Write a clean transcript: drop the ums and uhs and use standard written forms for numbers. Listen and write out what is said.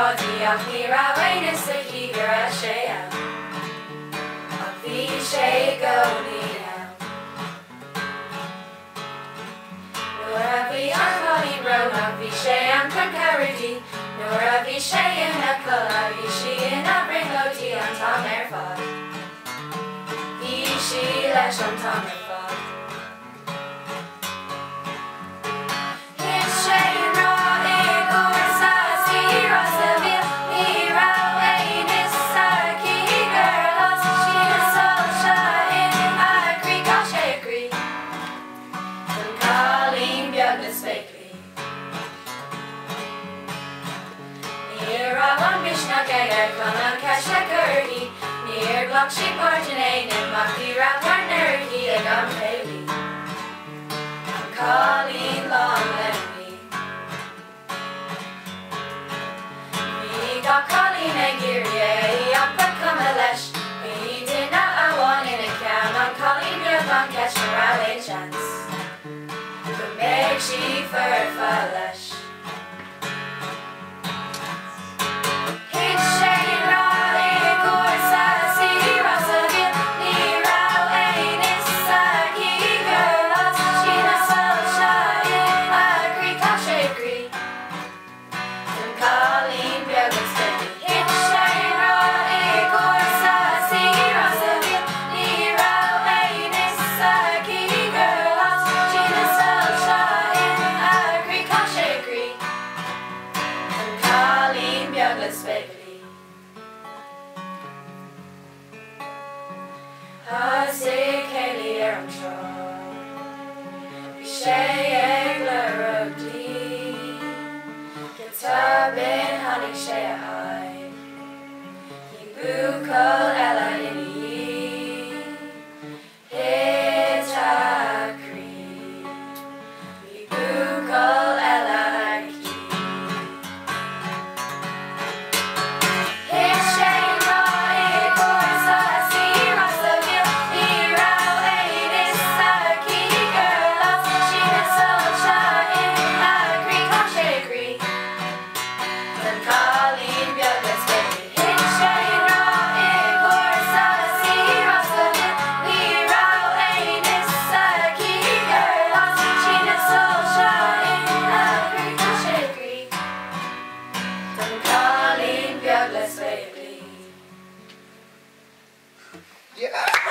rodi ach ní ra bhaine sa hígur sé am. Ach bhí sé gcónaí am. Nuair a bhí an chodí brogh ach bhí sé an chun Caradí. Nuair a bhí sé ina cola bhí si ina bringlótí an tam ar fad. Bhí si leis an tam ar fad. Níor glach sí páirteanna nimach bhí rapar nerdy ag an péilí. An cálín lán lenní. Bhí gá cálín ag iarré ach ba cuma leis. Bhí duine amháin ina ceann an cálín beag an ceis na rá é chance. Go méid sí fearfa leis. Hasig Haley an tro. Sé ag le rodí. Kitabin hanig sé a haid. Ní búcail eile iní. Hit a crí. Ní búcail eile aquí. Hit sé rá I Cúrsa Yeah.